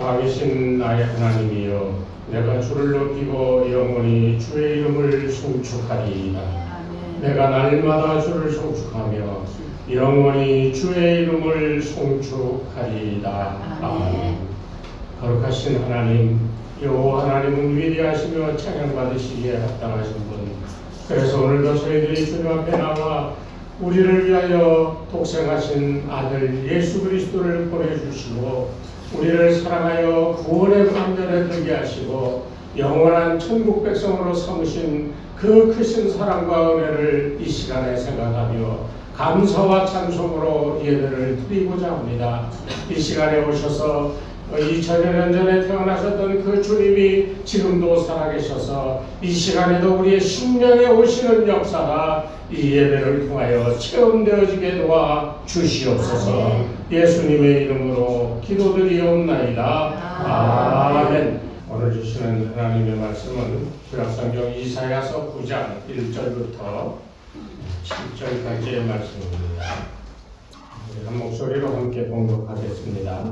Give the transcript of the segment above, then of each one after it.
왕이신 나의 하나님이여, 내가 주를 높이고 영원히 주의 이름을 송축하리이다. 내가 날마다 주를 송축하며 영원히 주의 이름을 송축하리이다. 아멘. 거룩하신 하나님, 여호와 하나님은 위대하시며 찬양받으시기에 합당하신 분. 그래서 오늘도 저희들이 주님 앞에 나와 우리를 위하여 독생하신 아들 예수 그리스도를 보내주시고 우리를 사랑하여 구원의 방전에 들게 하시고 영원한 천국 백성으로 삼으신 그 크신 사랑과 은혜를 이 시간에 생각하며 감사와 찬송으로 예배를 드리고자 합니다. 이 시간에 오셔서 2000여 년 전에 태어나셨던 그 주님이 지금도 살아계셔서 이 시간에도 우리의 심령에 오시는 역사가 이 예배를 통하여 체험되어지게 도와 주시옵소서. 예수님의 이름으로 기도드리옵나이다. 아멘. 오늘 주시는 하나님의 말씀은 구약성경 이사야서 9장 1절부터 7절까지의 말씀입니다. 한 목소리로 함께 봉독하겠습니다.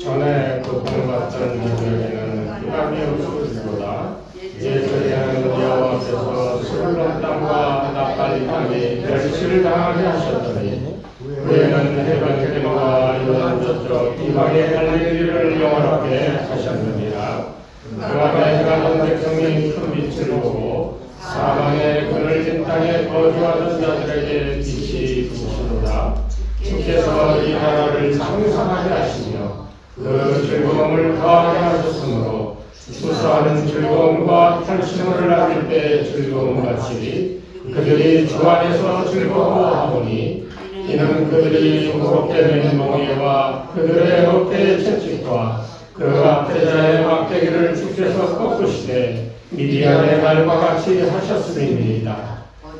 전에 고통받던 이들에게는 희망이 없을지로다. 예전에는 여호와 앞에서 스불론 땅과 납달리 땅이 멸시를 당하게 하셨더니 후에는 해변길과 요단 저쪽 이방의 갈릴 길을 영원하게 하셨느니라. 그 안에 해가던 백성이 큰 빛을 보고 사망의 그늘진 땅에 거주하던 자들에게 빛이 비치도다. 주께서 이 나라를 상상하게 하시며 그 즐거움을 더하게 하셨으므로 수수하는 즐거움과 탈심을 나눌 때 즐거움같이 그들이 주 안에서 즐거워하오니 이는 그들이 무겁게 맨 멍에와 그들의 어깨의 채찍과 그 앞대자의 막대기를 주께서 꺾으시되 미디안의 날과 같이 하셨음이니이다.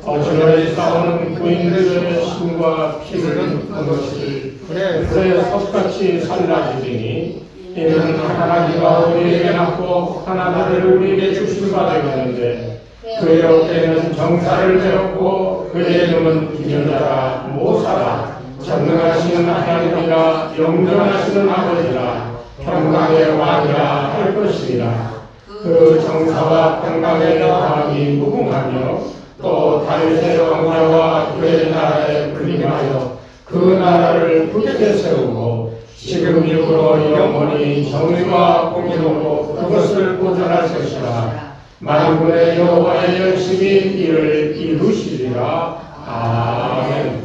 어지러이 싸우는 부인들의 신과 피를 그것을 그의 섭같이 살라지리니 이는 하나님과 우리에게 낳고 하나님을 우리에게 주신 바 되었는데 그의 어깨는 정사를 배웠고 그의 이름은 기념자라 모사라. 전능하시는 하나님이라 영존하시는 아버지라 평강의 왕이라 할 것이니라. 그 정사와 평강의 여함이 무궁하며 또 다윗의 왕자와 그의 나라에 불림하여 그 나라를 굳게 세우고 지금 이후로 영원히 정의와 공의로 그것을 보존할 것이라. 만군의 여호와의 열심히 이를 이루시리라. 아멘.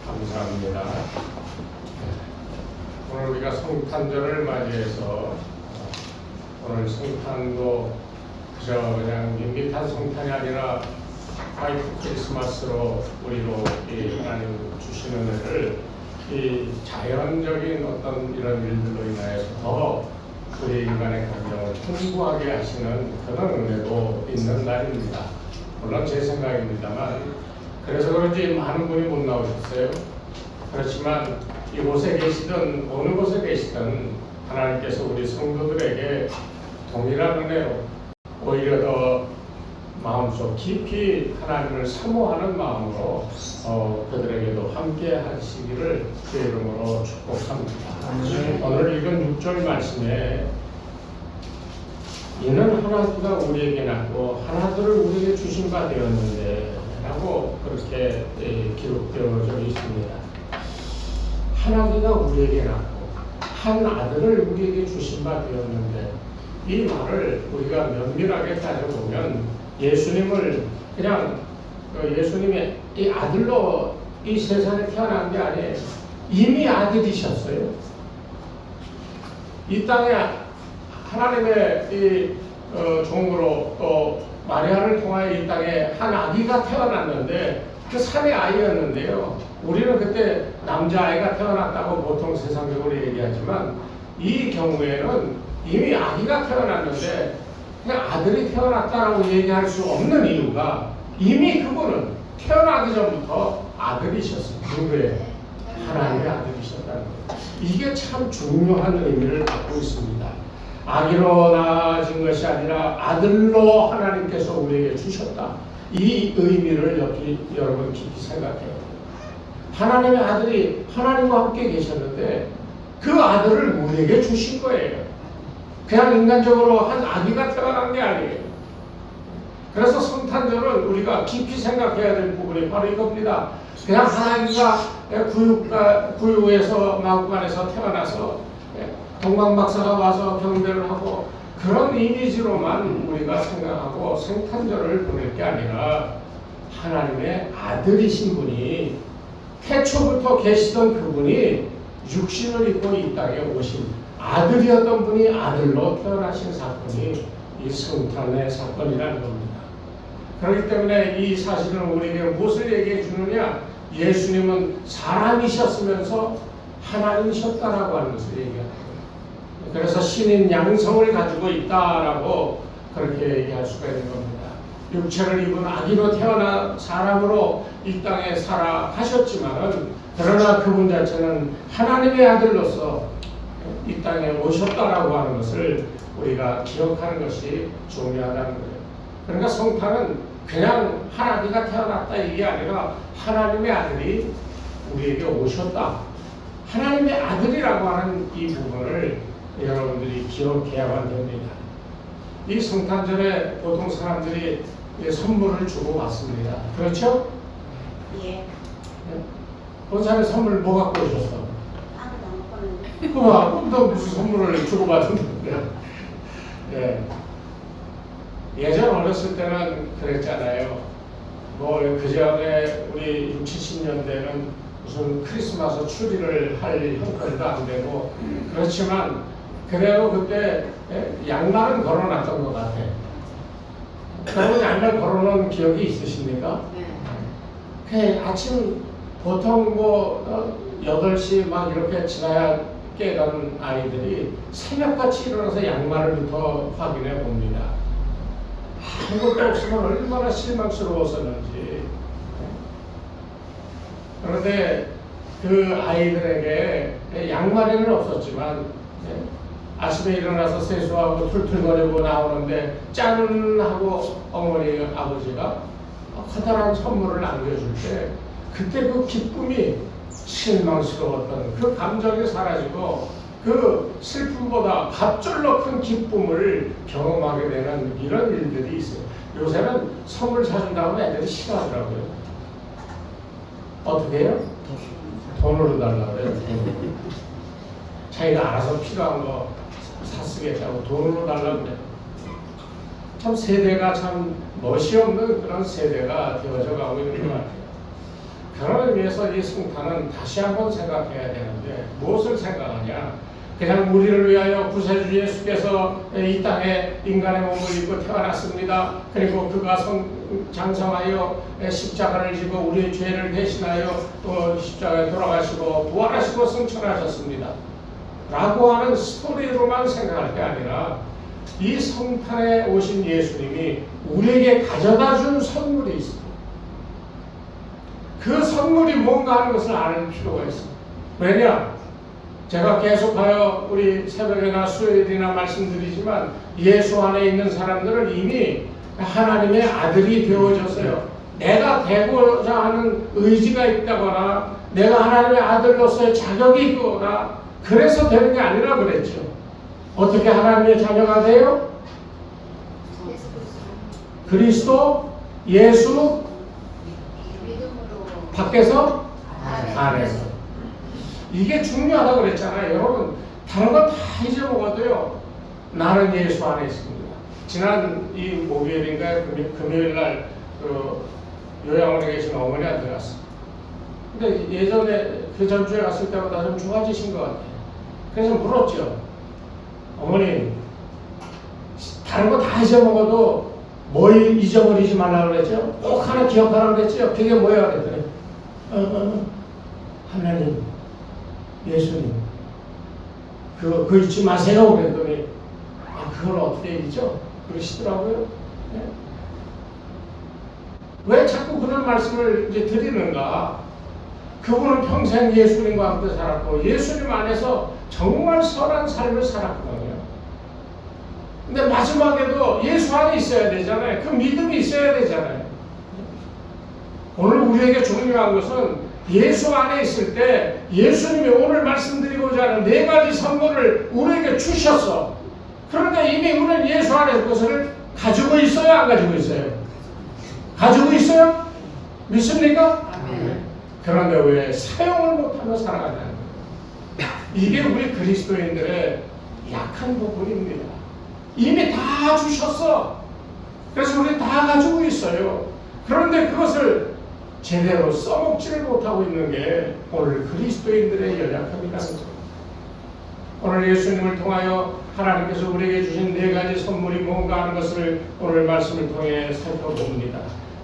감사합니다. 오늘 우리가 성탄절을 맞이해서 오늘 성탄도 그냥 밋밋한 성탄이 아니라 화이트 크리스마스로 우리로 하나님 주시는 은혜를 이 자연적인 어떤 이런 일들로 인하여서 더 우리 인간의 감정을 풍부하게 하시는 그런 은혜도 있는 날입니다. 물론 제 생각입니다만 그래서 그런지 많은 분이 못 나오셨어요. 그렇지만 이곳에 계시든 어느 곳에 계시든 하나님께서 우리 성도들에게 동일한 은혜로 오히려 더 마음속 깊이 하나님을 사모하는 마음으로 그들에게도 함께 하시기를 주 이름으로 축복합니다. 오늘 읽은 6절 말씀에 이는 하나님가 우리에게 낳고 하나들을 우리에게 주신 바 되었는데 라고 그렇게 기록되어져 있습니다. 하나님가 우리에게 낳고 한 아들을 우리에게 주신 바 되었는데 이 말을 우리가 면밀하게 따져보면 예수님을 그냥 예수님의 이 아들로 이 세상에 태어난 게 아니에요. 이미 아들이셨어요. 이 땅에 하나님의 이 종으로 또 마리아를 통하여 이 땅에 한 아기가 태어났는데 그 산의 아이였는데요. 우리는 그때 남자아이가 태어났다고 보통 세상적으로 얘기하지만 이 경우에는 이미 아기가 태어났는데 그냥 아들이 태어났다라고 얘기할 수 없는 이유가 이미 그분은 태어나기 전부터 아들이셨어요. 누구예요? 하나님의 아들이셨다는 거예요. 이게 참 중요한 의미를 갖고 있습니다. 아기로 낳아진 것이 아니라 아들로 하나님께서 우리에게 주셨다. 이 의미를 여러분 깊이 생각해야 돼요. 하나님의 아들이 하나님과 함께 계셨는데 그 아들을 우리에게 주신 거예요. 그냥 인간적으로 한 아기가 태어난 게 아니에요. 그래서 성탄절은 우리가 깊이 생각해야 될 부분이 바로 이겁니다. 그냥 한 아기가 구유에서 마구간에서 태어나서 동방박사가 와서 경배를 하고 그런 이미지로만 우리가 생각하고 생탄절을 보낼 게 아니라 하나님의 아들이신 분이 태초부터 계시던 그분이 육신을 입고 이 땅에 오신 아들이었던 분이 아들로 태어나신 사건이 이 성탄의 사건이라는 겁니다. 그렇기 때문에 이 사실은 우리에게 무엇을 얘기해 주느냐? 예수님은 사람이셨으면서 하나님이셨다라고 하는 것을 얘기합니다. 그래서 신인 양성을 가지고 있다라고 그렇게 얘기할 수가 있는 겁니다. 육체를 입은 아기로 태어나 사람으로 이 땅에 살아가셨지만은 그러나 그분 자체는 하나님의 아들로서 이 땅에 오셨다라고 하는 것을 우리가 기억하는 것이 중요하다는 거예요. 그러니까 성탄은 그냥 한 아기가 태어났다 이게 아니라 하나님의 아들이 우리에게 오셨다. 하나님의 아들이라고 하는 이 부분을 여러분들이 기억해야만 됩니다. 이 성탄절에 보통 사람들이 선물을 주고 왔습니다. 그렇죠? 예. 본사에 선물 뭐 갖고 오셨어? 아무도 안 먹었는데. 또 무슨 선물을 주고 받았는데? 예. 예전 어렸을 때는 그랬잖아요. 뭐 그전에 우리 60, 70년대는 무슨 크리스마스 추리를 할 형편도 안 되고 그렇지만 그래도 그때 양말은 걸어놨던 것 같아. 여러분 양말 걸어놓은 기억이 있으십니까? 네. 아침 보통 뭐 8시 막 이렇게 지나야 깨가는 아이들이 새벽같이 일어나서 양말을부터 확인해 봅니다. 아무것도 없으면 얼마나 실망스러웠었는지. 그런데 그 아이들에게 양말에는 없었지만 아침에 일어나서 세수하고 툴툴거리고 나오는데 짠 하고 어머니 아버지가 커다란 선물을 안겨줄 때 그때 그 기쁨이 실망스러웠던 그 감정이 사라지고 그 슬픔보다 갑절로 큰 기쁨을 경험하게 되는 이런 일들이 있어요. 요새는 선물 사준다고 애들이 싫어하더라고요. 어떻게 해요? 돈으로 달라고 그래요. 자기가 알아서 필요한 거 사쓰겠다고 돈으로 달라고 그래요. 참 세대가 참 멋이 없는 그런 세대가 되어져 가고 있는 것 같아요. 그런 의미에서 이 성탄은 다시 한번 생각해야 되는데 무엇을 생각하냐? 그냥 우리를 위하여 구세주 예수께서 이 땅에 인간의 몸을 입고 태어났습니다. 그리고 그가 장성하여 십자가를 지고 우리의 죄를 대신하여 십자가에 돌아가시고 부활하시고 승천하셨습니다. 라고 하는 스토리로만 생각할 게 아니라 이 성탄에 오신 예수님이 우리에게 가져다 준 선물이 있습니다. 그 선물이 뭔가 하는 것을 아는 필요가 있습니다. 왜냐? 제가 계속하여 우리 새벽이나 수요일이나 말씀드리지만 예수 안에 있는 사람들은 이미 하나님의 아들이 되어졌어요. 내가 되고자 하는 의지가 있다거나 내가 하나님의 아들로서의 자격이 있거나 그래서 되는 게 아니라 그랬죠. 어떻게 하나님의 자녀가 돼요? 그리스도, 예수, 밖에서, 안에서. 이게 중요하다고 그랬잖아요. 여러분, 다른 건 다 잊어먹어도요. 나는 예수 안에 있습니다. 지난 이 목요일인가 금요일날 요양원에 계신 어머니한테 갔어요. 근데 예전에 그 전주에 갔을 때보다 좀 좋아지신 것 같아요. 그래서 물었죠. 어머니, 다른 거 다 잊어먹어도 뭘 잊어버리지 말라고 그랬죠? 꼭 하나 기억하라고 그랬죠? 그게 뭐야? 그랬더니 하나님, 예수님, 그거 잊지 마세요. 그랬더니 그걸 어떻게 잊죠? 그러시더라고요. 네? 왜 자꾸 그런 말씀을 이제 드리는가? 그분은 평생 예수님과 함께 살았고 예수님 안에서 정말 선한 삶을 살았거든요. 근데 마지막에도 예수 안에 있어야 되잖아요. 그 믿음이 있어야 되잖아요. 오늘 우리에게 중요한 것은 예수 안에 있을 때 예수님이 오늘 말씀드리고자 하는 4가지 선물을 우리에게 주셨어. 그런데 이미 우리는 예수 안에서 그것을 가지고 있어요, 안 가지고 있어요? 가지고 있어요? 믿습니까? 아멘. 그런데 왜 사용을 못하며 살아가냐는 거예요. 이게 우리 그리스도인들의 약한 부분입니다. 이미 다 주셨어. 그래서 우리 다 가지고 있어요. 그런데 그것을 제대로 써먹지를 못하고 있는 게 오늘 그리스도인들의 연약함이라는 거예요. 오늘 예수님을 통하여 하나님께서 우리에게 주신 네 가지 선물이 뭔가 하는 것을 오늘 말씀을 통해 살펴봅니다.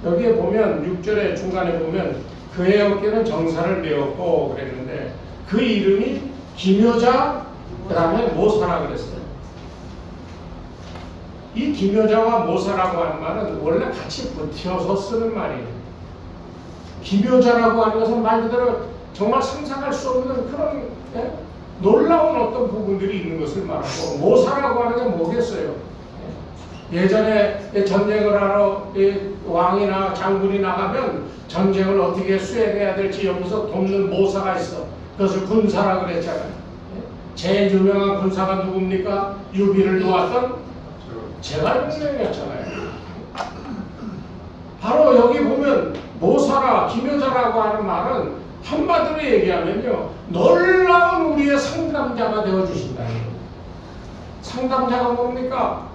여기에 보면 6절의 중간에 보면 그의 어깨는 정사를 메었고 그랬는데 그 이름이 기묘자 그 다음에 모사라 그랬어요. 이 기묘자와 모사라고 하는 말은 원래 같이 붙여서 쓰는 말이에요. 기묘자라고 하는 것은 말 그대로 정말 상상할 수 없는 그런 놀라운 어떤 부분들이 있는 것을 말하고, 모사라고 하는 게 뭐겠어요? 예전에 전쟁을 하러 왕이나 장군이 나가면 전쟁을 어떻게 수행해야 될지 여기서 돕는 모사가 있어. 그것을 군사라 그랬잖아요. 제일 유명한 군사가 누굽니까? 유비를 도왔던 제갈공명이었잖아요. 바로 여기 보면 모사라, 기묘자라고 하는 말은 한마디로 얘기하면요, 놀라운 우리의 상담자가 되어주신다는 거예요. 상담자가 뭡니까?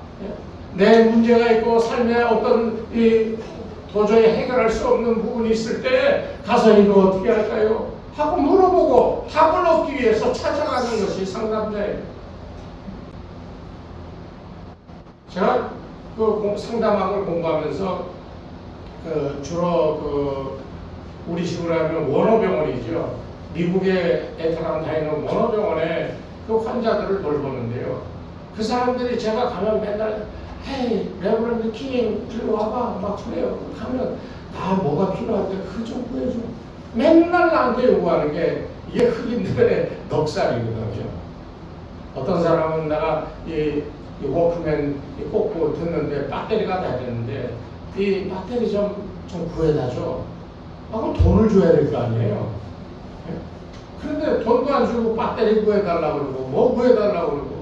내 문제가 있고 삶에 어떤 도저히 해결할 수 없는 부분이 있을 때 가서 이거 어떻게 할까요? 하고 물어보고 답을 얻기 위해서 찾아가는 것이 상담자예요. 제가 그 상담학을 공부하면서 주로 우리 식으로 하면 원어병원이죠. 미국에 애타람 다니는 원어병원에 그 환자들을 돌보는데요. 그 사람들이 제가 가면 맨날 헤이 레버런드 킹 일로 와봐 막 그래요. 가면 뭐가 필요한데 그거 좀 구해줘. 맨날 나한테 요구하는 게 이게 흑인들의 넉살이거든요. 어떤 사람은 내가 이 워크맨 꽂고 듣는데 배터리가 다 됐는데 이 배터리 좀 구해다 줘. 그럼 돈을 줘야 될 거 아니에요. 그런데 돈도 안 주고 배터리 구해달라고 그러고 뭐 구해달라고 그러고,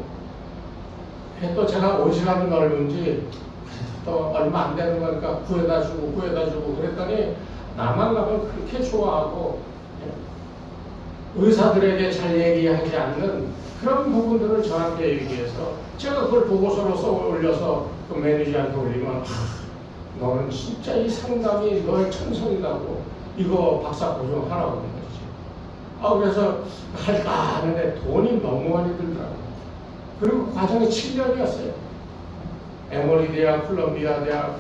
또 제가 오지랖이 넓은지 또 얼마 안 되는 거니까 구해다 주고 그랬더니 나만 가면 그렇게 좋아하고 의사들에게 잘 얘기하지 않는 그런 부분들을 저한테 얘기해서 제가 그걸 보고서로 써 올려서 그 매니저한테 올리면 너는 진짜 이 상담이 너의 천성이라고 이거 박사 고정 하라고 그런 거지. 그래서 할까 하는데 돈이 너무 많이 들더라고요. 그리고 과정이 7년이었어요. 에머리 대학, 콜롬비아 대학,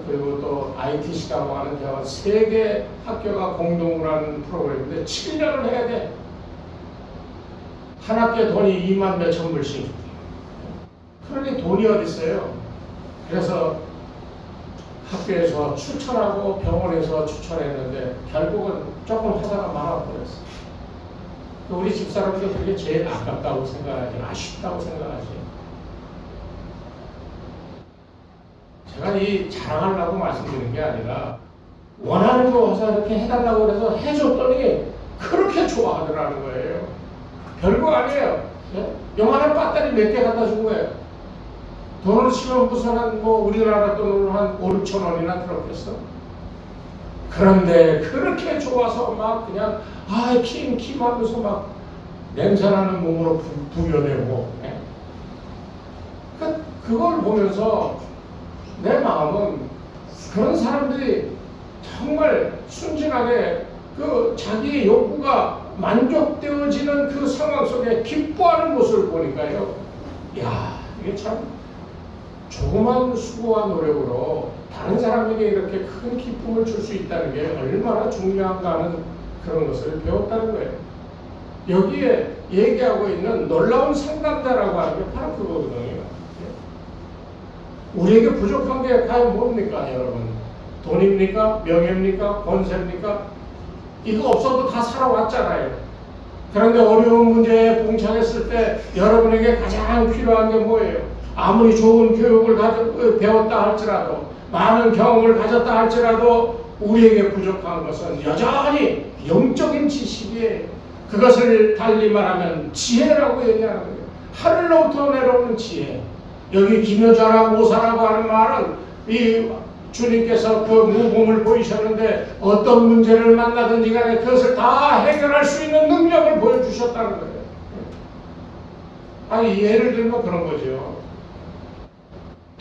그리고 또 ITC라고 하는 대학 3개 학교가 공동으로 하는 프로그램인데 7년을 해야 돼. 한 학기에 돈이 2만 몇천 불씩. 그러니 돈이 어디 있어요? 그래서 학교에서 추천하고 병원에서 추천했는데 결국은 조금 하다가 말아버렸어요. 우리 집사람들 그게 제일 아깝다고 생각하지, 아쉽다고 생각하지. 제가 이 자랑하려고 말씀드리는 게 아니라 원하는 거 와서 이렇게 해달라고 그래서 해줬더니 그렇게 좋아하더라는 거예요. 별거 아니에요. 영화는 배터리 몇 개 갖다 준 거예요. 돈을 치면 무슨 우리나라 돈으로 한 5, 6천 원이나 들었겠어. 그런데 그렇게 좋아서 막 그냥 킴 하면서 막 냄새나는 몸으로 부겨내고, 그걸 보면서 내 마음은 그런 사람들이 정말 순진하게 자기의 욕구가 만족되어지는 그 상황 속에 기뻐하는 모습을 보니까요, 이게 참 조그만 수고와 노력으로 다른 사람에게 이렇게 큰 기쁨을 줄 수 있다는 게 얼마나 중요한가 하는 그런 것을 배웠다는 거예요. 여기에 얘기하고 있는 놀라운 상담자라고 하는 게 바로 그거거든요. 우리에게 부족한 게 과연 뭡니까, 여러분? 돈입니까? 명예입니까? 권세입니까? 이거 없어도 다 살아왔잖아요. 그런데 어려운 문제에 봉착했을 때 여러분에게 가장 필요한 게 뭐예요? 아무리 좋은 교육을 배웠다 할지라도, 많은 경험을 가졌다 할지라도 우리에게 부족한 것은 여전히 영적인 지식이에요. 그것을 달리 말하면 지혜라고 얘기하는 거예요. 하늘로부터 내려오는 지혜. 여기 기묘자라 모사라고 하는 말은 이 주님께서 그 모범을 보이셨는데 어떤 문제를 만나든지 간에 그것을 다 해결할 수 있는 능력을 보여주셨다는 거예요. 아니 예를 들면 그런 거죠.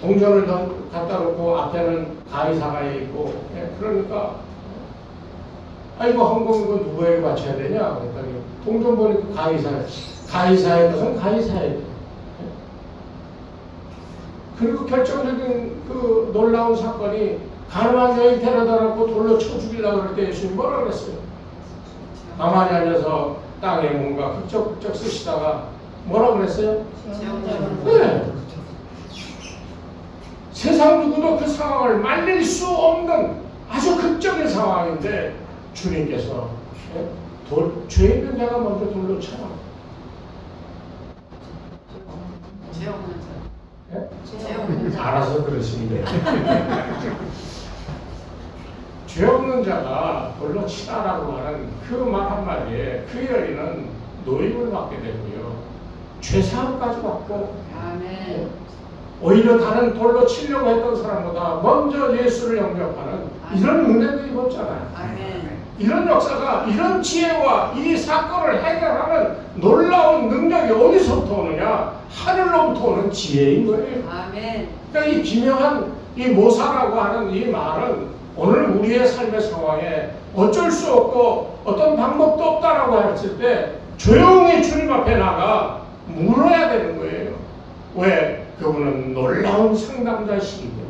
동전을 갖다 놓고 앞에는 가이사가 있고 그러니까 이거 헌금 이거 누구에게 바쳐야 되냐 그랬더니 동전 보니까 가이사의 것은 가이사에게. 그리고 결정적인 그 놀라운 사건이 가늠한 여인 데려다 놓고 돌로 쳐 죽이려고 그럴 때 예수님 뭐라 그랬어요? 가만히 앉아서 땅에 뭔가 흑적흑적 쓰시다가 뭐라 그랬어요? 네. 세상 누구도 그 상황을 말릴 수 없는 아주 극적인 상황인데 주님께서 죄 있는 자가 먼저 돌로 쳐라. 죄 없는 자. 알아서 들으시면 돼요. 죄 없는 자가 돌로 치라라고 하는 그 말 한마디에 그 여인은 노임을 받게 되고요. 죄사함까지 받고 오히려 다른 돌로 치려고 했던 사람보다 먼저 예수를 영접하는 이런 은혜도 입었잖아요. 이런 역사가 이런 지혜와 이 사건을 해결하는 놀라운 능력이 어디서부터 오느냐? 하늘로부터 오는 지혜인 거예요. 그러니까 이 기묘한 이 모사라고 하는 이 말은 오늘 우리의 삶의 상황에 어쩔 수 없고 어떤 방법도 없다라고 했을 때 조용히 주님 앞에 나가 물어야 되는 거예요. 왜? 그분은 놀라운 상담자이시기 때문에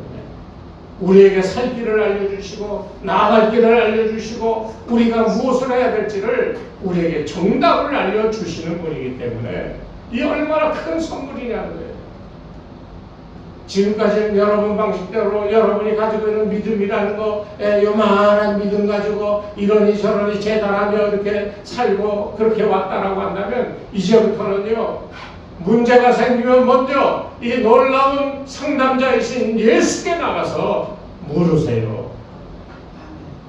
우리에게 살 길을 알려주시고 나아갈 길을 알려주시고 우리가 무엇을 해야 될지를 우리에게 정답을 알려주시는 분이기 때문에 이 얼마나 큰 선물이냐는 거예요. 지금까지는 여러분 방식대로 여러분이 가지고 있는 믿음이라는 거 요만한 믿음 가지고 이러니 저러니 재단하며 이렇게 살고 그렇게 왔다라고 한다면 이제부터는요 문제가 생기면 먼저 이 놀라운 상담자이신 예수께 나가서 물으세요.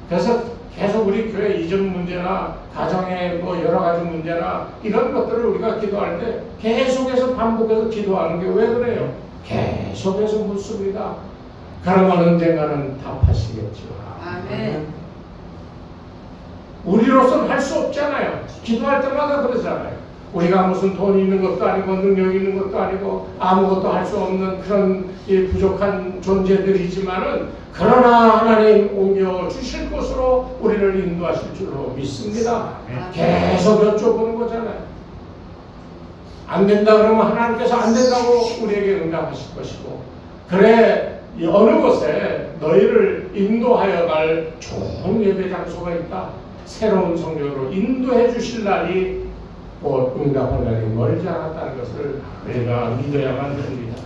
그래서 계속 우리 교회 이전 문제나 가정의 뭐 여러 가지 문제나 이런 것들을 우리가 기도할 때 계속해서 반복해서 기도하는 게 왜 그래요? 계속해서 묻습니다. 그러면 언젠가는 답하시겠죠. 아멘. 우리로서는 할 수 없잖아요. 기도할 때마다 그러잖아요. 우리가 무슨 돈이 있는 것도 아니고 능력이 있는 것도 아니고 아무것도 할 수 없는 그런 부족한 존재들이지만은 그러나 하나님 옮겨 주실 곳으로 우리를 인도하실 줄로 믿습니다. 계속 여쭤보는 거잖아요. 안 된다 그러면 하나님께서 안 된다고 우리에게 응답하실 것이고 그래 어느 곳에 너희를 인도하여 갈 좋은 예배 장소가 있다. 새로운 성경으로 인도해 주실 날이 곧 응답할 날이 멀지 않았다는 것을 우리가 믿어야만 됩니다.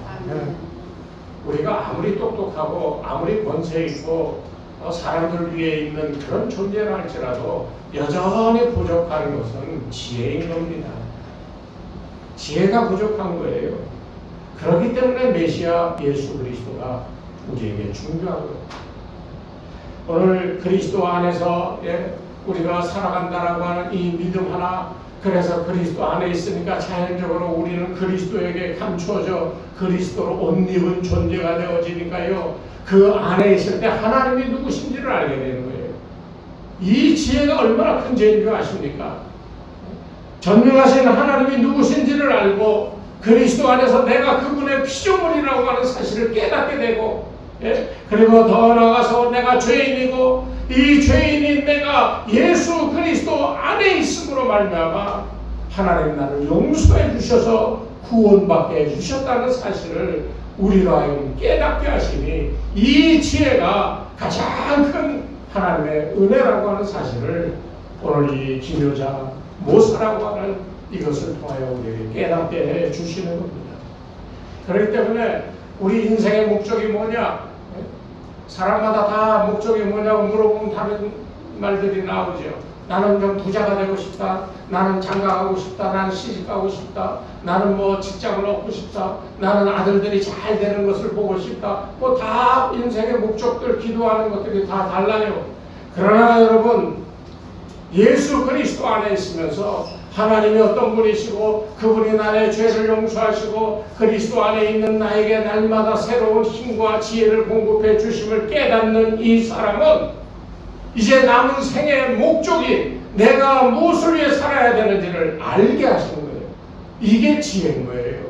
우리가 아무리 똑똑하고 아무리 권세 있고 사람들 위에 있는 그런 존재라 할지라도 여전히 부족한 것은 지혜인 겁니다. 지혜가 부족한 거예요. 그렇기 때문에 메시아 예수 그리스도가 우리에게 중요한 거예요. 오늘 그리스도 안에서 우리가 살아간다라고 하는 이 믿음 하나 그래서 그리스도 안에 있으니까 자연적으로 우리는 그리스도에게 감추어져 그리스도로 옷 입은 존재가 되어지니까요. 그 안에 있을 때 하나님이 누구신지를 알게 되는 거예요. 이 지혜가 얼마나 큰 지혜인 줄 아십니까? 전능하신 하나님이 누구신지를 알고 그리스도 안에서 내가 그분의 피조물이라고 하는 사실을 깨닫게 되고 그리고 더 나아가서 내가 죄인이고 이 죄인인 내가 예수 그리스도 안에 있음으로 말미암아 하나님 나를 용서해 주셔서 구원받게 해주셨다는 사실을 우리로 하여금 깨닫게 하시니 이 지혜가 가장 큰 하나님의 은혜라고 하는 사실을 오늘 이 기묘자 모사라고 하는 이것을 통하여 우리에게 깨닫게 해 주시는 겁니다. 그렇기 때문에 우리 인생의 목적이 뭐냐? 사람마다 다 목적이 뭐냐고 물어보면 다른 말들이 나오죠. 나는 좀 부자가 되고 싶다. 나는 장가가고 싶다. 나는 시집가고 싶다. 나는 뭐 직장을 얻고 싶다. 나는 아들들이 잘 되는 것을 보고 싶다. 뭐 다 인생의 목적들 기도하는 것들이 다 달라요. 그러나 여러분 예수 그리스도 안에 있으면서 하나님이 어떤 분이시고 그분이 나의 죄를 용서하시고 그리스도 안에 있는 나에게 날마다 새로운 힘과 지혜를 공급해 주심을 깨닫는 이 사람은 이제 남은 생애의 목적이 내가 무엇을 위해 살아야 되는지를 알게 하시는 거예요. 이게 지혜인 거예요.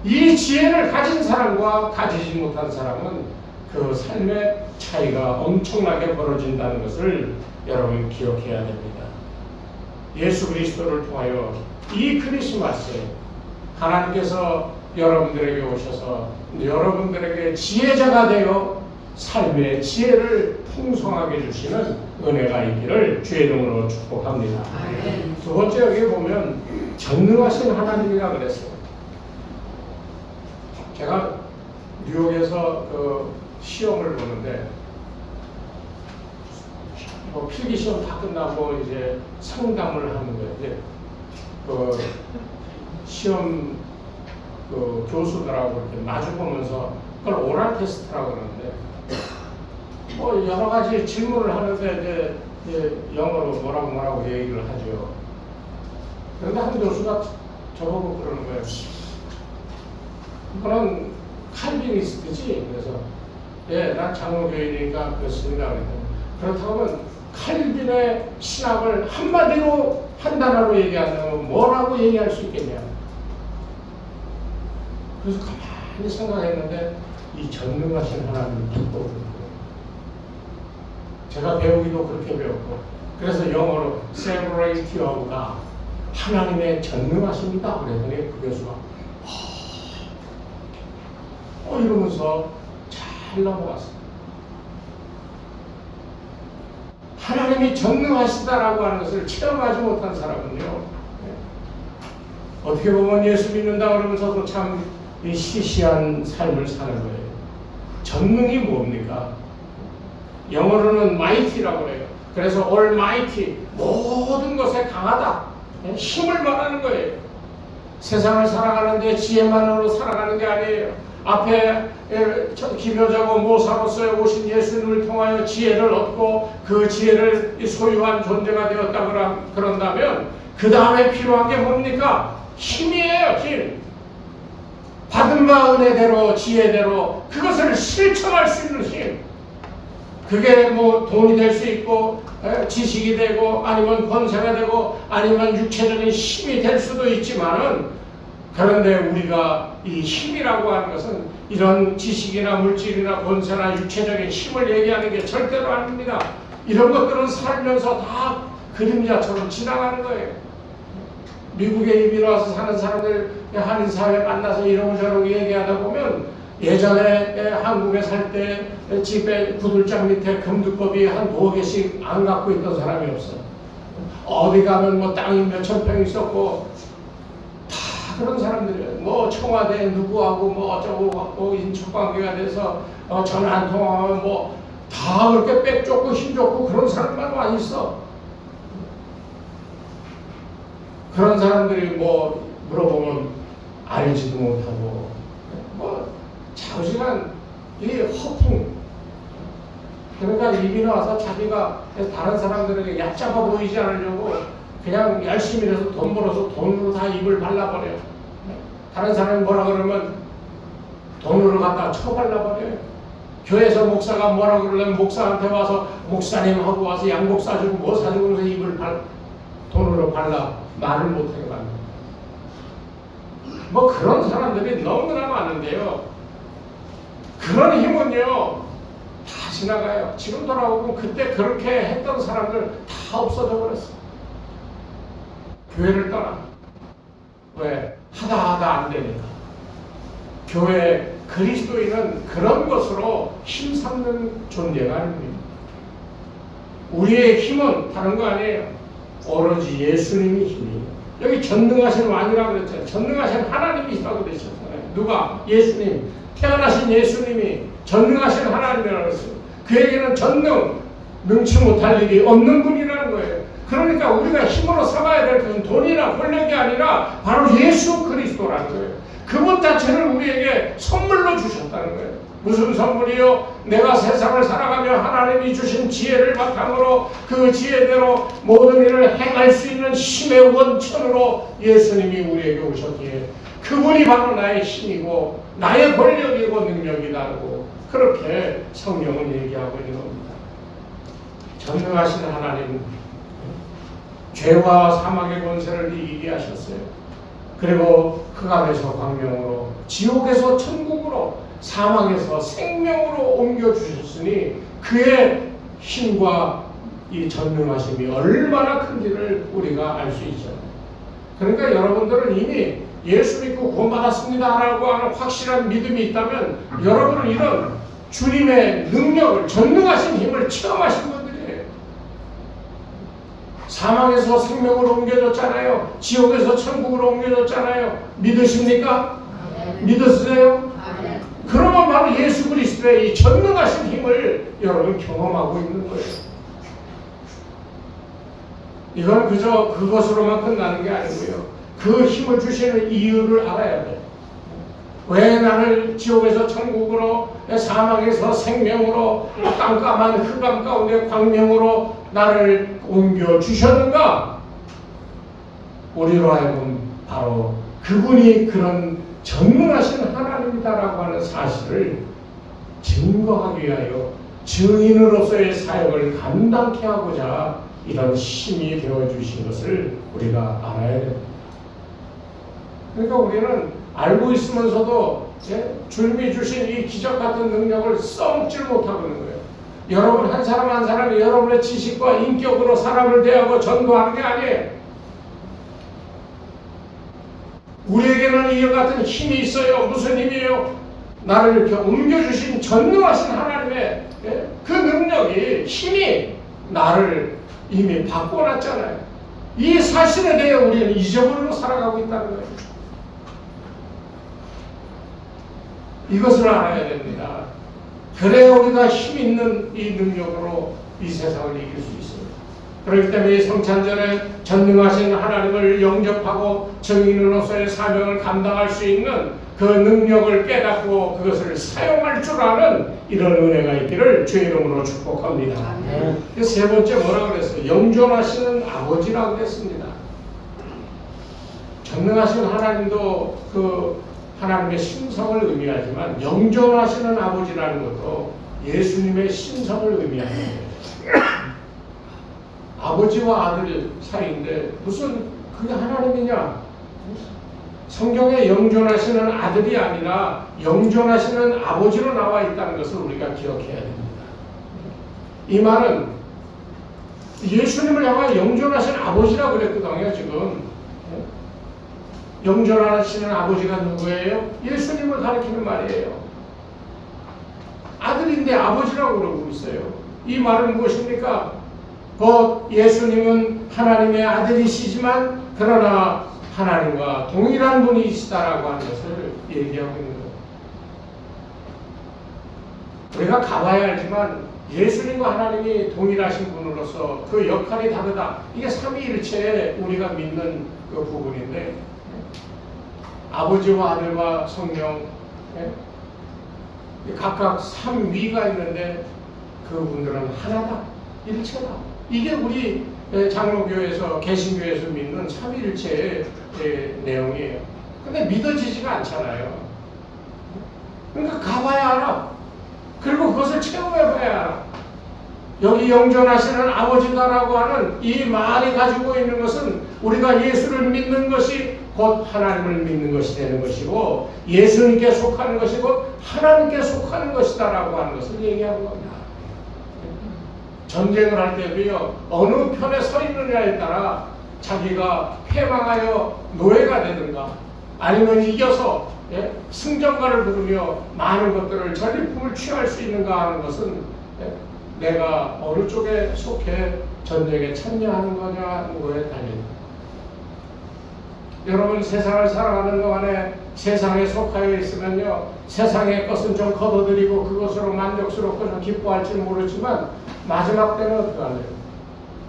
이 지혜를 가진 사람과 가지지 못한 사람은 그 삶의 차이가 엄청나게 벌어진다는 것을 여러분 기억해야 됩니다. 예수 그리스도를 통하여 이 크리스마스에 하나님께서 여러분들에게 오셔서 여러분들에게 지혜자가 되어 삶의 지혜를 풍성하게 주시는 은혜가 있기를 주의 이름으로 축복합니다. 두 번째 여기 보면 전능하신 하나님이라 그랬어요. 제가 뉴욕에서 그 시험을 보는데 뭐 필기 시험 다 끝나고 이제 상담을 하는 거예요. 이제 그 시험 그 교수들하고 이렇게 마주 보면서 그걸 오랄 테스트라고 그러는데 뭐 여러 가지 질문을 하는데 이제 영어로 뭐라고 얘기를 하죠. 그런데 한 교수가 저보고 그러는 거예요. 그거는 칼빈이스트지? 그래서 예, 난 장로교인이니까 그렇습니다. 그렇다면 칼빈의 신학을 한마디로 한 단어로 얘기하면 뭐라고 얘기할 수 있겠냐? 그래서 가만히 생각했는데 이 전능하신 하나님을 듣고 제가 배우기도 그렇게 배웠고 그래서 영어로 Sovereignty of God 하나님의 전능하십니다. 그랬더니 그 교수가 이러면서 잘 넘어갔어요. 하나님이 전능하시다라고 하는 것을 체험하지 못한 사람은요, 어떻게 보면 예수 믿는다 그러면서도 참 시시한 삶을 사는 거예요. 전능이 뭡니까? 영어로는 mighty라고 해요. 그래서 almighty, 모든 것에 강하다. 힘을 말하는 거예요. 세상을 살아가는데 지혜만으로 살아가는 게 아니에요. 앞에 기묘자고 모사로서 오신 예수님을 통하여 지혜를 얻고 그 지혜를 소유한 존재가 되었다 그런다면 그 다음에 필요한 게 뭡니까? 힘이에요. 힘. 받은 바 은혜대로 지혜대로 그것을 실천할 수 있는 힘. 그게 뭐 돈이 될 수 있고 지식이 되고 아니면 권세가 되고 아니면 육체적인 힘이 될 수도 있지만은 그런데 우리가 이 힘이라고 하는 것은 이런 지식이나 물질이나 권세나 육체적인 힘을 얘기하는 게 절대로 아닙니다. 이런 것들은 살면서 다 그림자처럼 지나가는 거예요. 미국에 이민 와서 사는 사람들 한인 사회 만나서 이러고 저러고 얘기하다 보면 예전에 한국에 살 때 집에 구들장 밑에 금두꺼비 한 2개씩 안 갖고 있던 사람이 없어요. 어디 가면 뭐 땅이 몇천 평 있었고 다 그런 사람들이에요. 뭐 청와대 누구하고 뭐 어쩌고 인척관계가 돼서 전화 한 통화하면 뭐 다 그렇게 빽 좋고 힘 좋고 그런 사람만 와 있어. 그런 사람들이 뭐 물어보면 알지도 못하고 뭐 자우지간 이 허풍. 그러니까 이민 와서 자기가 다른 사람들에게 얕잡아 보이지 않으려고 그냥 열심히 해서 돈 벌어서 돈으로 다 입을 발라버려요. 다른 사람이 뭐라 그러면 돈으로 갖다 쳐발라버려요. 교회에서 목사가 뭐라 그러려면 목사한테 와서 목사님하고 와서 양복 사주고 뭐 사주고 그래서 입을 돈으로 발라 말을 못하게 만듭니다. 뭐 그런 사람들이 너무나 많은데요. 그런 힘은요 다 지나가요. 지금 돌아보면 그때 그렇게 했던 사람들 다 없어져 버렸어. 교회를 떠나. 왜? 하다 안 되니까. 교회 그리스도인은 그런 것으로 힘삼는 존재가 아닙니다. 우리의 힘은 다른 거 아니에요. 오로지 예수님이 힘이에요. 여기 전능하신 왕이라고 그랬잖아요. 전능하신 하나님이 있다고 그러셨잖아요. 누가? 예수님. 태어나신 예수님이 전능하신 하나님이라고 그랬어요. 그에게는 전능, 능치 못할 일이 없는 분이라는 거예요. 그러니까 우리가 힘으로 삼아야 될 것은 돈이나 권력이 아니라 바로 예수 그리스도라는 거예요. 그분 자체를 우리에게 선물로 선물로 주셨다는 거예요. 무슨 선물이요? 내가 세상을 살아가며 하나님이 주신 지혜를 바탕으로 그 지혜대로 모든 일을 행할 수 있는 힘의 원천으로 예수님이 우리에게 오셨기에 그분이 바로 나의 힘이고 나의 권력이고 능력이다고 그렇게 성경은 얘기하고 있는 겁니다. 전능하신 하나님, 죄와 사망의 권세를 이기게 하셨어요. 그리고 흑암에서 광명으로, 지옥에서 천국으로, 사망에서 생명으로 옮겨주셨으니 그의 힘과 이 전능하심이 얼마나 큰지를 우리가 알 수 있죠. 그러니까 여러분들은 이미 예수 믿고 구원받았습니다 라고 하는 확실한 믿음이 있다면 여러분은 이런 주님의 능력을, 전능하신 힘을 체험하신 분들이에요. 사망에서 생명으로 옮겨졌잖아요. 지옥에서 천국으로 옮겨졌잖아요. 믿으십니까? 믿으세요? 그러면 바로 예수 그리스도의 이 전능하신 힘을 여러분 경험하고 있는 거예요. 이건 그저 그것으로만 끝나는 게 아니고요. 그 힘을 주시는 이유를 알아야 돼요. 왜 나를 지옥에서 천국으로, 사망에서 생명으로, 깜깜한 흑암 가운데 광명으로 나를 옮겨주셨는가? 우리로 하여금 바로 그분이 그런 전능하신 하나님이다라고 하는 사실을 증거하기 위하여 증인으로서의 사역을 감당케 하고자 이런 힘이 되어주신 것을 우리가 알아야 됩니다. 그러니까 우리는 알고 있으면서도 주님이 주신 이 기적 같은 능력을 써먹질 못하고 있는 거예요. 여러분 한 사람 한 사람이 여러분의 지식과 인격으로 사람을 대하고 전도하는 게 아니에요. 우리에게는 이와 같은 힘이 있어요. 무슨 힘이에요? 나를 이렇게 옮겨주신 전능하신 하나님의 그 능력이, 힘이 나를 이미 바꿔놨잖아요. 이 사실에 대해 우리는 잊어버리고 살아가고 있다는 거예요. 이것을 알아야 됩니다. 그래야 우리가 힘 있는 이 능력으로 이 세상을 이길 수 있습니다. 그렇기 때문에 이 성찬절에 전능하신 하나님을 영접하고 증인으로서의 사명을 감당할 수 있는 그 능력을 깨닫고 그것을 사용할 줄 아는 이런 은혜가 있기를 주의 이름으로 축복합니다. 세 번째 뭐라고 그랬어요? 영존하시는 아버지라고 그랬습니다. 전능하신 하나님도 그 하나님의 신성을 의미하지만 영존하시는 아버지라는 것도 예수님의 신성을 의미합니다. 아버지와 아들 사이인데 무슨 그게 하나님이냐? 성경에 영존하시는 아들이 아니라 영존하시는 아버지로 나와 있다는 것을 우리가 기억해야 됩니다. 이 말은 예수님을 향하여 영존하시는 아버지라고 그랬거든요. 지금 영존하시는 아버지가 누구예요? 예수님을 가리키는 말이에요. 아들인데 아버지라고 그러고 있어요. 이 말은 무엇입니까? 곧 예수님은 하나님의 아들이시지만 그러나 하나님과 동일한 분이시다라고 하는 것을 얘기하고 있는 거예요. 우리가 가봐야 알지만 예수님과 하나님이 동일하신 분으로서 그 역할이 다르다. 이게 삼위일체에 우리가 믿는 그 부분인데 아버지와 아들과 성령 각각 삼위가 있는데 그분들은 하나다. 일체다. 이게 우리 장로교에서 개신교에서 믿는 삼위일체의 내용이에요. 근데 믿어지지가 않잖아요. 그러니까 가봐야 알아. 그리고 그것을 체험해봐야 알아. 여기 영존하시는 아버지다라고 하는 이 말이 가지고 있는 것은 우리가 예수를 믿는 것이 곧 하나님을 믿는 것이 되는 것이고 예수님께 속하는 것이고 하나님께 속하는 것이다라고 하는 것을 얘기하는 겁니다. 전쟁을 할 때도요, 어느 편에 서 있느냐에 따라 자기가 패망하여 노예가 되든가 아니면 이겨서 승전가를 부르며 많은 것들을 전리품을 취할 수 있는가 하는 것은 내가 어느 쪽에 속해 전쟁에 참여하는 거냐 하는 거에 달립니다. 여러분 세상을 살아가는 동안에 세상에 속하여 있으면요, 세상의 것은 좀 거둬들이고 그것으로 만족스럽고 좀 기뻐할지는 모르지만 마지막 때는 어떻게 할래요?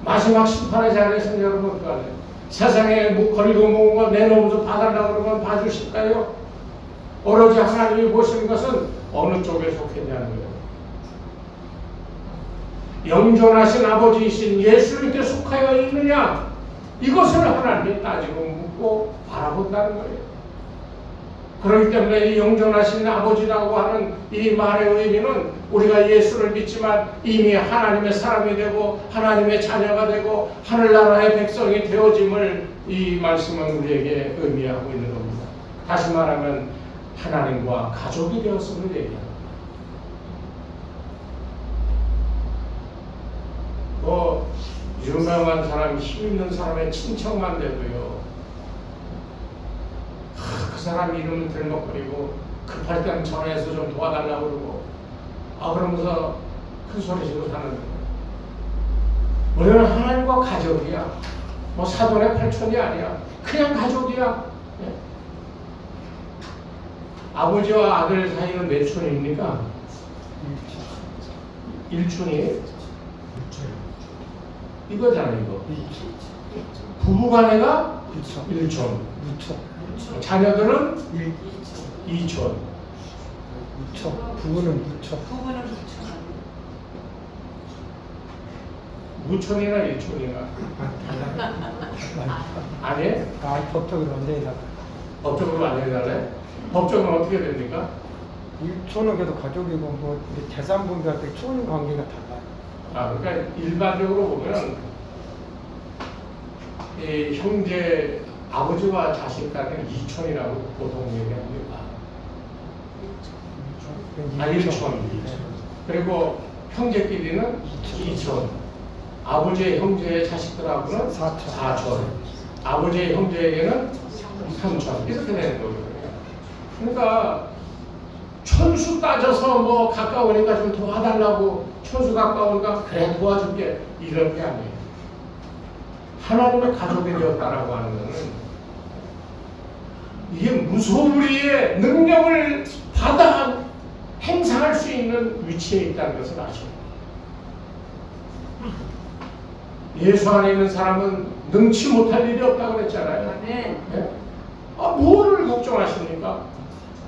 마지막 심판의 자리에서는 여러분 어떻게 할래요? 세상에 뭐 걸리고 먹은 거 내놓으면서 봐달라고 그러면 봐주실까요? 오로지 하나님이 보시는 것은 어느 쪽에 속했냐는 거예요. 영존하신 아버지이신 예수님께 속하여 있느냐, 이것을 하나님이 따지고 묻고 바라본다는 거예요. 그렇기 때문에 이 영존하신 아버지라고 하는 이 말의 의미는 우리가 예수를 믿지만 이미 하나님의 사람이 되고 하나님의 자녀가 되고 하늘나라의 백성이 되어짐을 이 말씀은 우리에게 의미하고 있는 겁니다. 다시 말하면 하나님과 가족이 되었음을 얘기합니다. 뭐 유명한 사람, 힘 있는 사람의 친척만 돼도요, 그 사람 이름은 들먹거리고 급할 때는 전화해서 좀 도와달라고 그러고 그러면서 큰 소리 지르고 사는 거예요. 우리는 하나님과 가족이야. 뭐 사돈의 팔촌이 아니야. 그냥 가족이야. 예? 아버지와 아들 사이는 몇 촌입니까? 1촌이에요. 이거잖아요, 이거. 부부간에가 1촌. 자녀들은 2촌. 부부는 무척. 무촌이나 1촌이나. 아니? 법적으로 안 되나? 법적으로 안 해달래? 법적으로 어떻게 됩니까? 1촌은 그래도 가족이고 뭐 재산 분배할 때 촌 관계가 달라요. 그러니까 일반적으로 보면 이 형제 아버지와 자식 간에 2촌이라고 보통 얘기합니다. 1촌. 그리고 형제끼리는 2촌. 아버지의 형제의 자식들하고는 4촌. 아버지의 형제에게는 3촌. 이렇게 되는 거거든요. 그러니까 촌수 따져서 뭐 가까우니까 좀 도와달라고, 촌수 가까우니까 그래 도와줄게, 이런 게 아니에요. 하나님의 가족이 되었다라고 하는 것은 이게 무소불위의 능력을 받아 행사할 수 있는 위치에 있다는 것을 아십니다. 예수 안에 있는 사람은 능치 못할 일이 없다고 그랬잖아요. 네. 뭐를 걱정하십니까?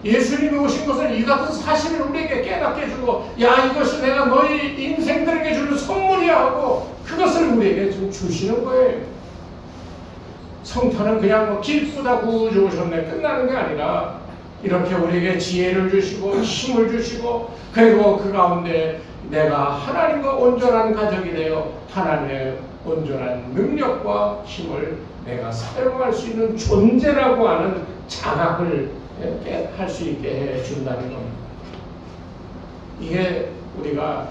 예수님이 오신 것은 이 같은 사실을 우리에게 깨닫게 해주고, 야, 이것이 내가 너희 인생들에게 주는 선물이야 하고 그것을 우리에게 좀 주시는 거예요. 성탄은 그냥 뭐 기쁘다 구주 오셨네 끝나는 게 아니라 이렇게 우리에게 지혜를 주시고 힘을 주시고, 그리고 그 가운데 내가 하나님과 온전한 가족이 되어 하나님의 온전한 능력과 힘을 내가 사용할 수 있는 존재라고 하는 자각을 할 수 있게 해준다는 겁니다. 이게 우리가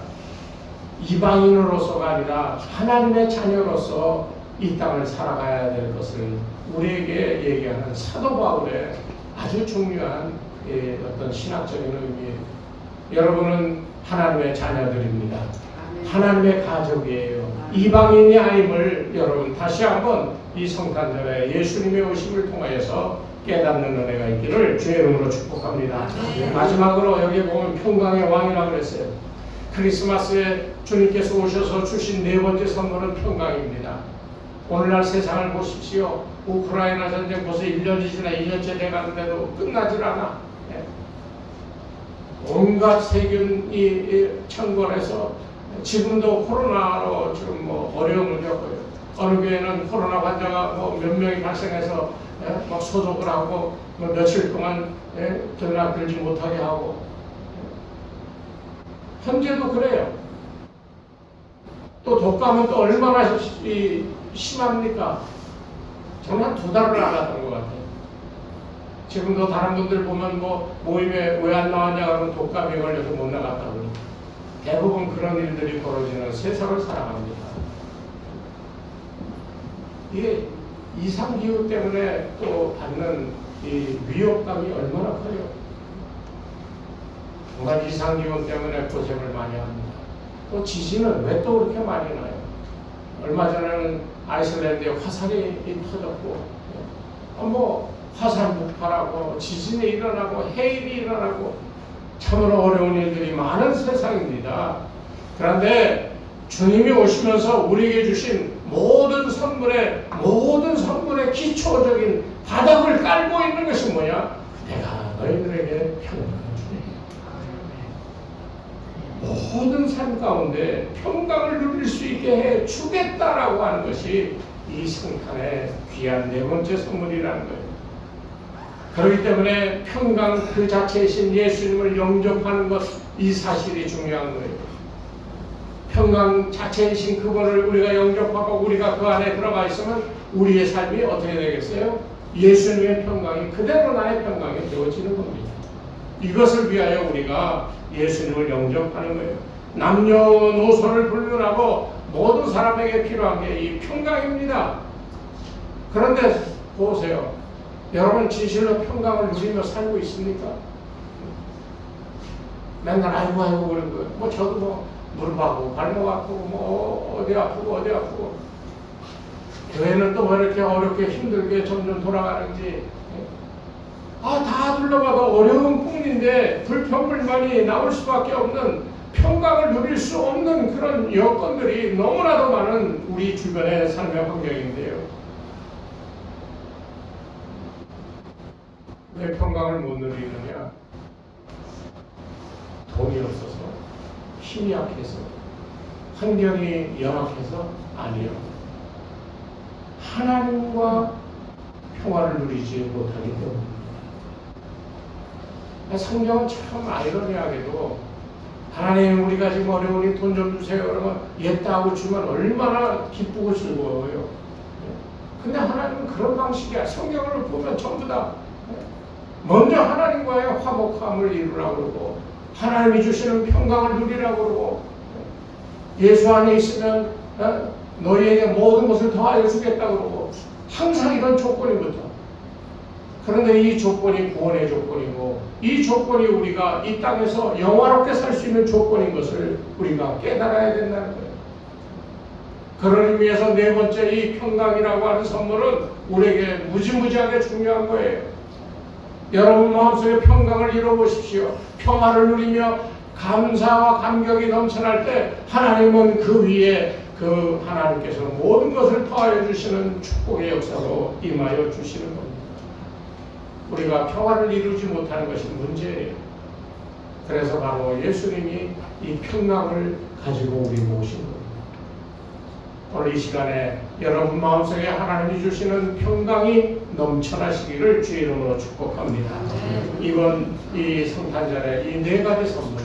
이방인으로서가 아니라 하나님의 자녀로서 이 땅을 살아가야 될 것을 우리에게 얘기하는 사도 바울의 아주 중요한 어떤 신학적인 의미예요. 여러분은 하나님의 자녀들입니다. 하나님의 가족이에요. 이방인이 아님을 여러분 다시 한번 이 성탄절에 예수님의 오심을 통하여서 깨닫는 은혜가 있기를 주의 이름으로 축복합니다. 마지막으로 여기 보면 평강의 왕이라고 그랬어요. 크리스마스에 주님께서 오셔서 주신 네 번째 선물은 평강입니다. 오늘날 세상을 보십시오. 우크라이나 전쟁 벌써 1년이 지나 2년째 돼가는데도 끝나질 않아. 온갖 세균이 창궐해서 지금도 코로나로 지금 뭐 어려움을 겪어요. 어느 교회는 코로나 환자가 뭐 몇 명이 발생해서 막 소독을 하고 뭐 며칠 동안 전락들지 못하게 하고, 현재도 그래요. 또 독감은 또 얼마나 심합니까? 저는 한 2달을 나갔던 것 같아요. 지금도 다른 분들 보면 뭐 모임에 왜 안 나왔냐 하면 독감이 걸려서 못 나갔다고. 대부분 그런 일들이 벌어지는 세상을 살아갑니다. 이게 이상기후 때문에 또 받는 이 위협감이 얼마나 커요. 정말 이상기후 때문에 고생을 많이 합니다. 또 지진은 왜 또 그렇게 많이 나요? 얼마 전에는 아이슬란드에 화산이 터졌고, 뭐 화산 폭발하고 지진이 일어나고 해일이 일어나고 참으로 어려운 일들이 많은 세상입니다. 그런데 주님이 오시면서 우리에게 주신 모든 선물의 기초적인 바닥을 깔고 있는 것이 뭐냐? 내가 너희들에게 평강을 주리. 모든 삶 가운데 평강을 누릴 수 있게 해 주겠다라고 하는 것이 이 성탄의 귀한 네 번째 선물이라는 거예요. 그렇기 때문에 평강 그 자체이신 예수님을 영접하는 것, 이 사실이 중요한 거예요. 평강 자체이신 그분을 우리가 영접하고 우리가 그 안에 들어가 있으면 우리의 삶이 어떻게 되겠어요? 예수님의 평강이 그대로 나의 평강이 되어지는 겁니다. 이것을 위하여 우리가 예수님을 영접하는 거예요. 남녀노소를 불문하고 모든 사람에게 필요한 게 이 평강입니다. 그런데 보세요. 여러분 진실로 평강을 누리며 살고 있습니까? 맨날 아이고 그런 거예요. 뭐 저도 뭐 무릎 아프고 발목 아프고 뭐 어디 아프고 교회는 또 왜 이렇게 어렵게 힘들게 점점 돌아가는지. 다 둘러봐도 어려운 뿐인데 불평불만이 나올 수밖에 없는, 평강을 누릴 수 없는 그런 여건들이 너무나도 많은 우리 주변의 삶의 환경인데요. 왜 평강을 못 누리느냐? 돈이 없어서, 힘이 약해서, 환경이 열악해서? 아니요. 하나님과 평화를 누리지 못하기 때문입니다. 성경은 참 아이러니하게도 하나님 우리가 지금 어려우니 돈 좀 주세요 그러면 옛다고 주면 얼마나 기쁘고 즐거워요. 근데 하나님은 그런 방식이야. 성경을 보면 전부 다 먼저 하나님과의 화목함을 이루라고 그러고 하나님이 주시는 평강을 누리라고 그러고 예수 안에 있으면 너희에게 모든 것을 더하여 주겠다고 그러고 항상 이런 조건이부터. 그런데 이 조건이 구원의 조건이고 이 조건이 우리가 이 땅에서 영화롭게 살 수 있는 조건인 것을 우리가 깨달아야 된다는 거예요. 그런 의미에서 네 번째 이 평강이라고 하는 선물은 우리에게 무지무지하게 중요한 거예요. 여러분 마음속에 평강을 이뤄보십시오. 평화를 누리며 감사와 감격이 넘쳐날 때 하나님은 그 위에 그 하나님께서 모든 것을 더하여 주시는 축복의 역사로 임하여 주시는 겁니다. 우리가 평화를 이루지 못하는 것이 문제예요. 그래서 바로 예수님이 이 평강을 가지고 우리에게 오신 겁니다. 오늘 이 시간에 여러분 마음속에 하나님이 주시는 평강이 넘쳐나시기를 주의 이름으로 축복합니다. 이번 이 성탄절에 이 네 가지 선물,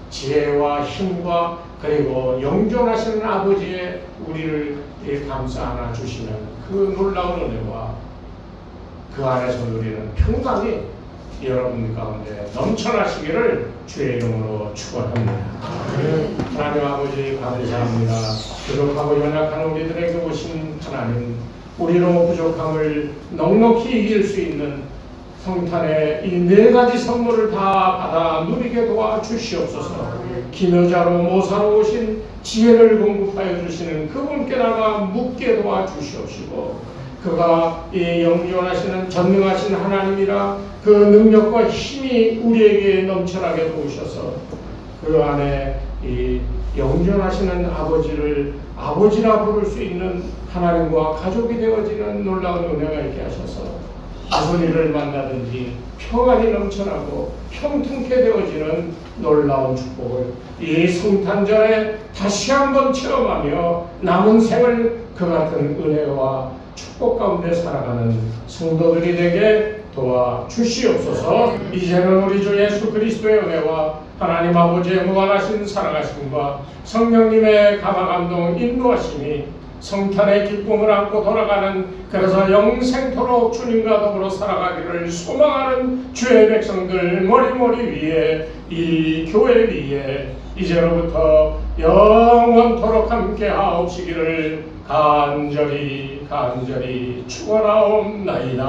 지혜와 힘과 그리고 영존하시는 아버지의 우리를 감싸 안아 주시는 그 놀라운 은혜와 그 안에서 누리는 평강이 여러분 가운데 넘쳐나시기를 주의 이름으로 축원합니다. 하나님 아버지 감사합니다. 부족하고 연약한 우리들에게 오신 하나님, 우리로 부족함을 넉넉히 이길 수 있는 성탄의 이 네 가지 선물을 다 받아 누리게 도와주시옵소서. 기묘자로 모사로 오신 지혜를 공급하여 주시는 그분께다가 묻게 도와주시옵시고, 그가 이 영존하시는 전능하신 하나님이라 그 능력과 힘이 우리에게 넘쳐나게 도우셔서 그 안에 이 영존하시는 아버지를 아버지라 부를 수 있는 하나님과 가족이 되어지는 놀라운 은혜가 있게 하셔서 무슨 일을 만나든지 평안이 넘쳐나고 평통케 되어지는 놀라운 축복을 이 성탄절에 다시 한번 체험하며 남은 생을 그 같은 은혜와 축복 가운데 살아가는 성도들이 되게 도와주시옵소서. 이제는 우리 주 예수 그리스도의 은혜와 하나님 아버지의 무한하신 사랑하심과 성령님의 감화감동 인도하심이 성탄의 기쁨을 안고 돌아가는, 그래서 영생토록 주님과 더불어 살아가기를 소망하는 주의 백성들 머리머리 위에, 이 교회 위에 이제로부터 영원토록 함께 하옵시기를 간절히 축원하옵나이다.